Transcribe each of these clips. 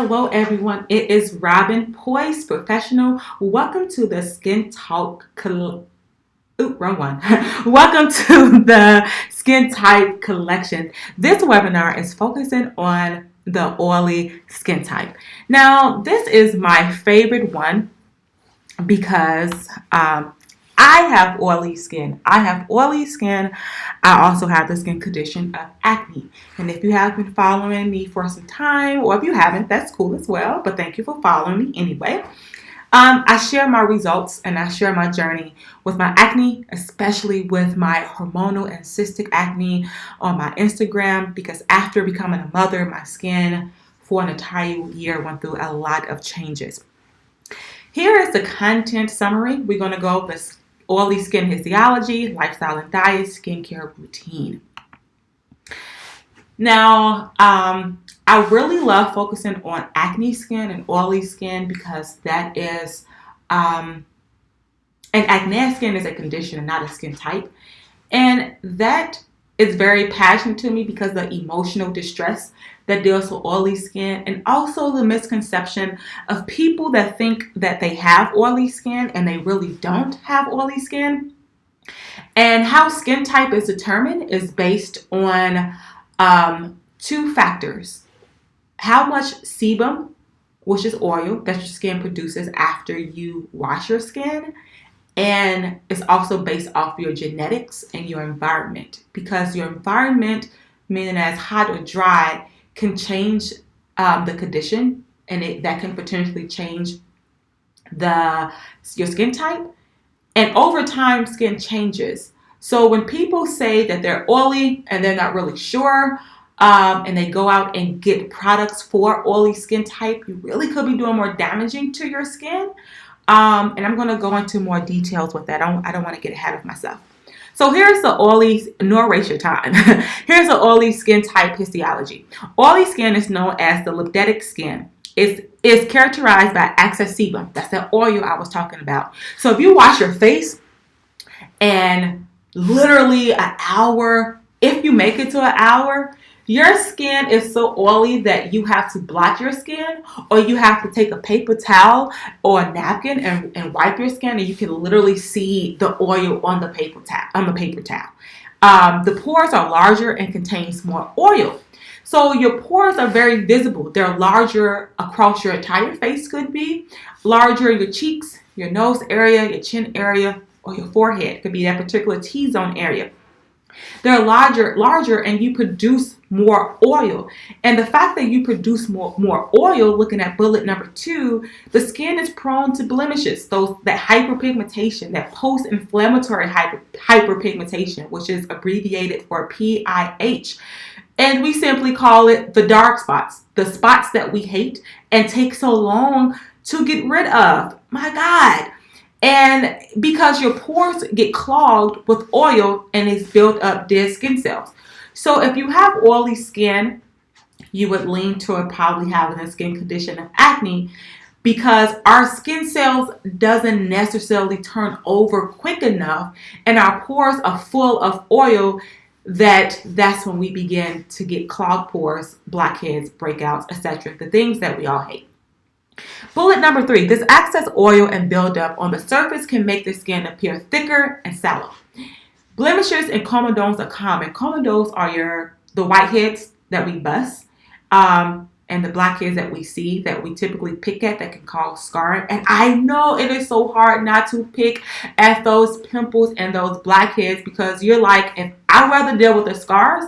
Hello, everyone. It is Robin, Poise Professional. Welcome to the Skin Talk. Wrong one. Welcome to the Skin Type Collection. This webinar is focusing on the oily skin type. Now, this is my favorite one because I have oily skin. I also have the skin condition of acne. And if you have been following me for some time, or if you haven't, that's cool as well. But thank you for following me anyway. I share my results and I share my journey with my acne, especially with my hormonal and cystic acne on my Instagram, because after becoming a mother, my skin for an entire year went through a lot of changes. Here is the content summary. We're going to go over this oily skin physiology, lifestyle and diet, skincare routine. Now, I really love focusing on acne skin and oily skin because that is, and acne skin is a condition and not a skin type. And that is very passionate to me because the emotional distress that deals with oily skin, and also the misconception of people that think that they have oily skin and they really don't have oily skin. And how skin type is determined is based on two factors. How much sebum, which is oil, that your skin produces after you wash your skin. And it's also based off your genetics and your environment, because your environment, meaning as hot or dry, can change the condition, and that can potentially change your skin type. And over time, skin changes. So when people say that they're oily and they're not really sure, and they go out and get products for oily skin type, you really could be doing more damaging to your skin. And I'm going to go into more details with that. I don't want to get ahead of myself. So here's the oily, no erase your time. Here's the oily skin type histology. Oily skin is known as the lipidic skin. It's characterized by excess sebum. That's the oil I was talking about. So if you wash your face and literally an hour, if you make it to an hour, your skin is so oily that you have to blot your skin, or you have to take a paper towel or a napkin and wipe your skin, and you can literally see the oil on the paper towel. The pores are larger and contains more oil. So your pores are very visible. They're larger across your entire face, could be larger in your cheeks, your nose area, your chin area, or your forehead. Could be that particular T-zone area. They're larger, and you produce more oil. And the fact that you produce more oil, looking at bullet number 2, the skin is prone to blemishes. That hyperpigmentation, that post-inflammatory hyperpigmentation, which is abbreviated for PIH. And we simply call it the dark spots, the spots that we hate and take so long to get rid of. My God. And because your pores get clogged with oil and it's built up dead skin cells. So if you have oily skin, you would lean toward probably having a skin condition of acne, because our skin cells doesn't necessarily turn over quick enough and our pores are full of oil. That's when we begin to get clogged pores, blackheads, breakouts, etc. The things that we all hate. Bullet number 3, this excess oil and buildup on the surface can make the skin appear thicker and sallow. Blemishes and comedones are common. Comedones are the whiteheads that we bust, and the blackheads that we see that we typically pick at that can cause scarring. And I know it is so hard not to pick at those pimples and those blackheads, because you're like, if I'd rather deal with the scars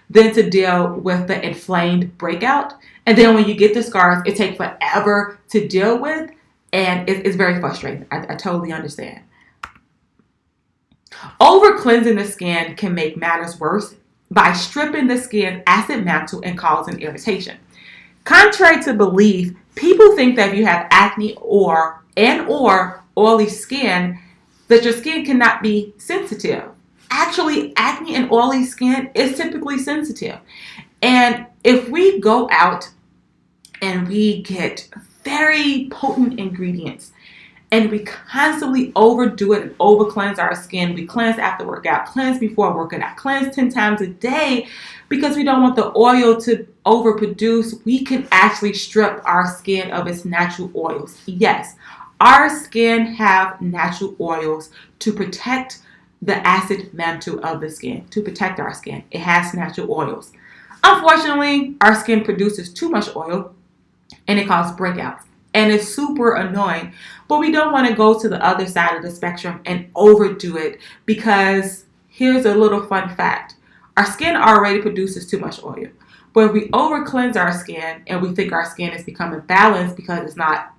than to deal with the inflamed breakout. And then when you get the scars, it takes forever to deal with, and it's very frustrating. I totally understand. Over cleansing the skin can make matters worse by stripping the skin acid mantle and causing irritation. Contrary to belief, people think that if you have acne or oily skin, that your skin cannot be sensitive. Actually, acne and oily skin is typically sensitive. And if we go out and we get very potent ingredients and we constantly overdo it and over cleanse our skin, we cleanse after workout, cleanse before workout, cleanse 10 times a day, because we don't want the oil to overproduce, we can actually strip our skin of its natural oils. Yes, our skin have natural oils to protect the acid mantle of the skin, to protect our skin. It has natural oils. Unfortunately, our skin produces too much oil and it causes breakouts. And it's super annoying. But we don't want to go to the other side of the spectrum and overdo it, because here's a little fun fact. Our skin already produces too much oil. But if we over cleanse our skin and we think our skin is becoming balanced because it's not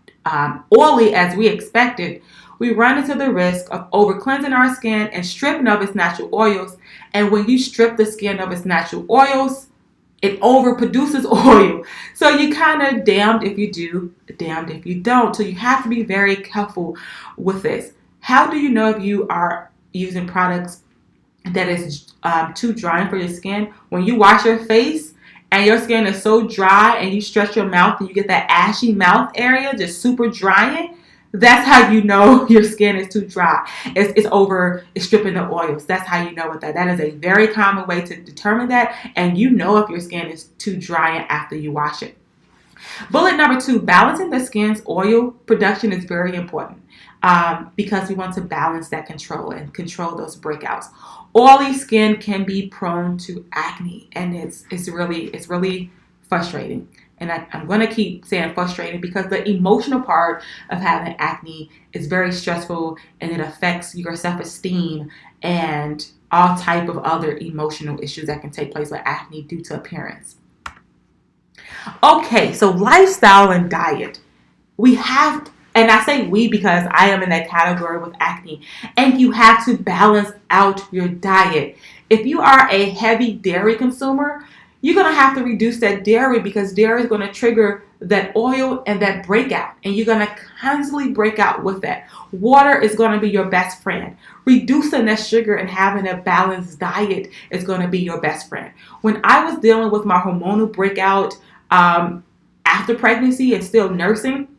oily as we expected, we run into the risk of over cleansing our skin and stripping of its natural oils. And when you strip the skin of its natural oils, it overproduces oil. So you kind of damned if you do, damned if you don't. So you have to be very careful with this. How do you know if you are using products that is too drying for your skin? When you wash your face and your skin is so dry and you stretch your mouth and you get that ashy mouth area just super drying, that's how you know your skin is too dry. It's stripping the oils. That's how you know what that is a very common way to determine that. And you know if your skin is too dry after you wash it. Bullet number 2, balancing the skin's oil production is very important because we want to balance that control and control those breakouts. Oily skin can be prone to acne, and it's really frustrating. And I'm going to keep saying frustrating because the emotional part of having acne is very stressful, and it affects your self-esteem and all type of other emotional issues that can take place with acne due to appearance. Okay, so lifestyle and diet. We have, and I say we because I am in that category with acne, and you have to balance out your diet. If you are a heavy dairy consumer, you're going to have to reduce that dairy because dairy is going to trigger that oil and that breakout. And you're going to constantly break out with that. Water is going to be your best friend. Reducing that sugar and having a balanced diet is going to be your best friend. When I was dealing with my hormonal breakout after pregnancy and still nursing,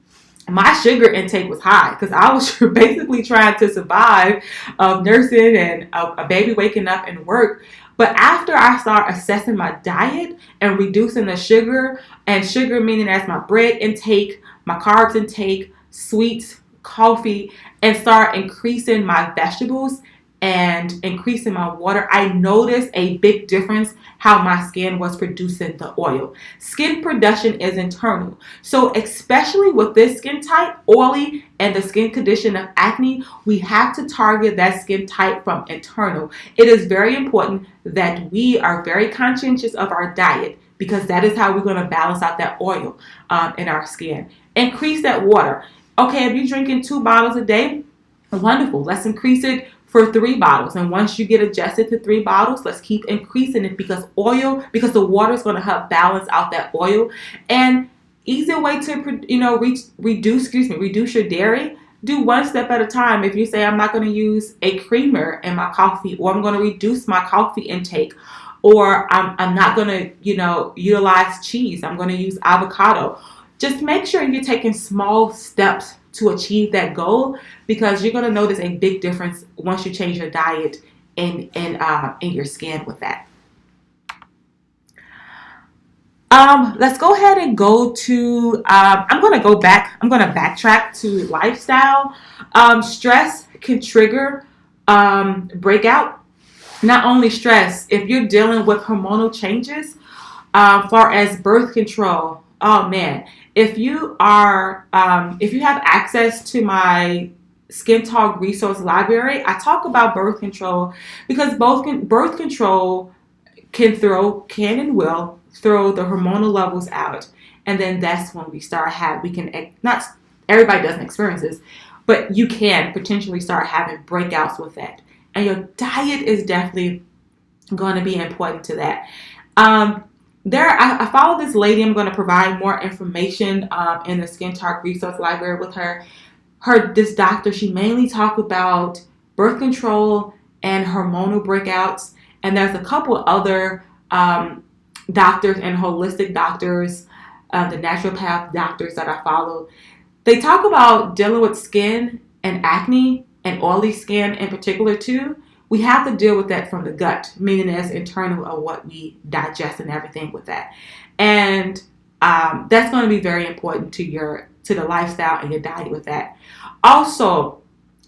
my sugar intake was high because I was basically trying to survive nursing and a baby waking up and work. But after I start assessing my diet and reducing the sugar, and sugar meaning as my bread intake, my carbs intake, sweets, coffee, and start increasing my vegetables and increasing my water, I noticed a big difference how my skin was producing the oil. Skin production is internal. So especially with this skin type, oily, and the skin condition of acne, we have to target that skin type from internal. It is very important that we are very conscientious of our diet because that is how we're going to balance out that oil in our skin. Increase that water. Okay, if you're drinking 2 bottles a day, wonderful. Let's increase it for 3 bottles. And once you get adjusted to 3 bottles, let's keep increasing it because the water is going to help balance out that oil. And easy way to reduce your dairy. Do one step at a time. If you say I'm not going to use a creamer in my coffee, or I'm going to reduce my coffee intake, or I'm not going to utilize cheese, I'm going to use avocado. Just make sure you're taking small steps to achieve that goal because you're going to notice a big difference once you change your diet and your skin with that. Let's go ahead and go to, I'm going to backtrack to lifestyle. Stress can trigger breakout. Not only stress, if you're dealing with hormonal changes, far as birth control, oh man, if you have access to my Skin Talk resource library, I talk about birth control because birth control can and will throw the hormonal levels out. And then that's when not everybody doesn't experience this, but you can potentially start having breakouts with that. And your diet is definitely going to be important to that. I follow this lady. I'm going to provide more information in the Skin Talk resource library with her. This doctor, she mainly talked about birth control and hormonal breakouts. And there's a couple other doctors and holistic doctors, the naturopath doctors that I follow. They talk about dealing with skin and acne and oily skin in particular too. we have to deal with that from the gut, meaning as internal of what we digest and everything with that. And that's going to be very important to the lifestyle and your diet with that. Also,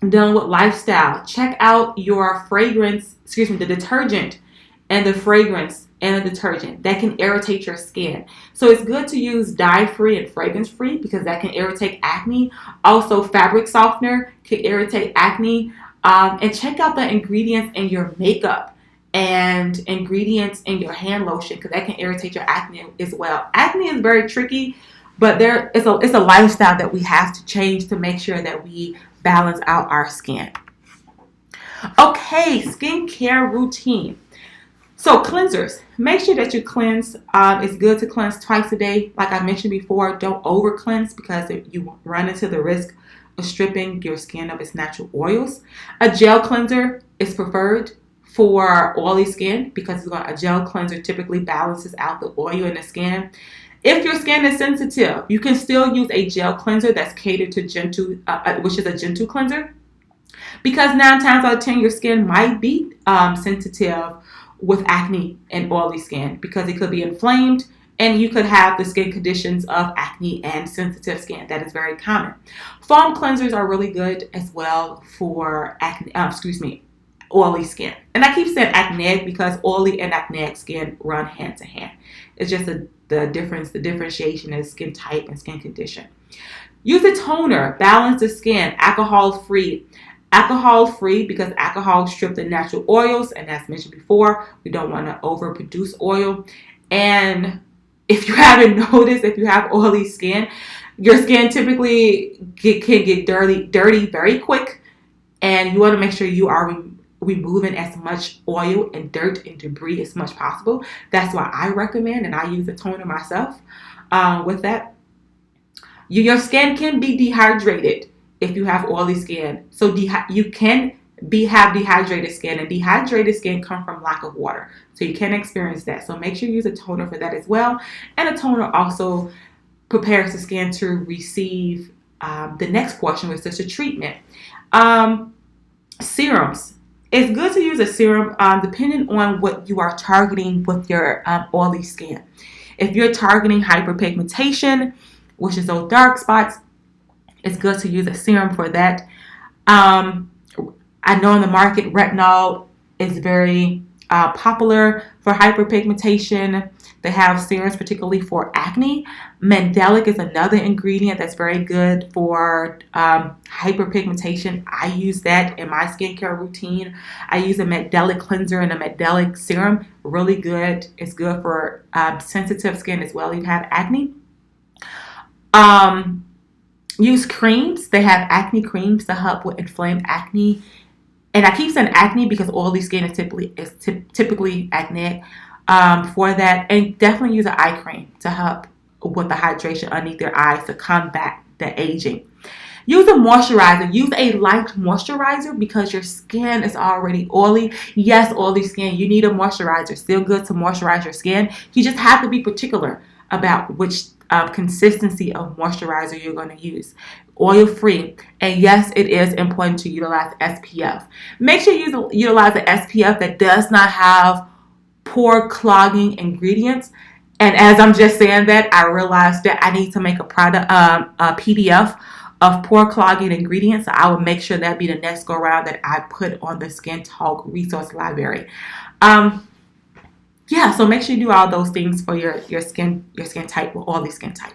dealing with lifestyle, check out your the detergent and the fragrance and the detergent that can irritate your skin. So it's good to use dye-free and fragrance-free because that can irritate acne. Also, fabric softener can irritate acne. And check out the ingredients in your makeup and ingredients in your hand lotion because that can irritate your acne as well. Acne is very tricky, but it's a lifestyle that we have to change to make sure that we balance out our skin. Okay, skincare routine. So cleansers, make sure that you cleanse. It's good to cleanse twice a day. Like I mentioned before, don't over cleanse because you run into the risk of stripping your skin of its natural oils. A gel cleanser is preferred for oily skin because a gel cleanser typically balances out the oil in the skin. If your skin is sensitive, you can still use a gel cleanser that's catered to gentle, which is a gentle cleanser, because 9 times out of 10 your skin might be sensitive with acne and oily skin because it could be inflamed and you could have the skin conditions of acne and sensitive skin. That is very common. Foam cleansers are really good as well for oily skin. And I keep saying acneic because oily and acneic skin run hand to hand. It's just the differentiation is skin type and skin condition. Use a toner, balance the skin, alcohol-free. Alcohol-free because alcohol strips the natural oils, and as mentioned before, we don't want to overproduce oil. And if you haven't noticed, if you have oily skin, your skin typically can get dirty very quick, and you want to make sure you are removing as much oil and dirt and debris as much possible. That's why I recommend, and I use a toner myself with that. Your skin can be dehydrated if you have oily skin. So you can have dehydrated skin, and dehydrated skin comes from lack of water. So you can experience that. So make sure you use a toner for that as well. And a toner also prepares the skin to receive the next portion, which is the treatment. Serums. It's good to use a serum depending on what you are targeting with your oily skin. If you're targeting hyperpigmentation, which is those dark spots, it's good to use a serum for that. I know in the market, retinol is very popular for hyperpigmentation. They have serums particularly for acne. Mandelic is another ingredient that's very good for hyperpigmentation. I use that in my skincare routine. I use a Mandelic cleanser and a Mandelic serum. Really good. It's good for sensitive skin as well if you have acne. Use creams. They have acne creams to help with inflamed acne. And I keep saying acne because oily skin is typically acneic for that. And definitely use an eye cream to help with the hydration underneath their eyes to combat the aging. Use a moisturizer. Use a light moisturizer because your skin is already oily. Yes, oily skin, you need a moisturizer. Still good to moisturize your skin. You just have to be particular about which consistency of moisturizer you're going to use. Oil free, and yes, it is important to utilize SPF. Make sure you utilize the SPF that does not have pore clogging ingredients. And as I'm just saying that, I realized that I need to make a PDF of pore clogging ingredients. So I will make sure that be the next go around that I put on the Skin Talk resource library. Yeah, so make sure you do all those things for your skin type, or oily skin type.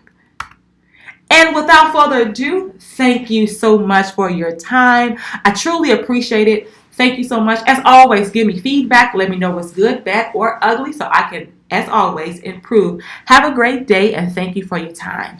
And without further ado, thank you so much for your time. I truly appreciate it. Thank you so much. As always, give me feedback. Let me know what's good, bad, or ugly so I can, as always, improve. Have a great day, and thank you for your time.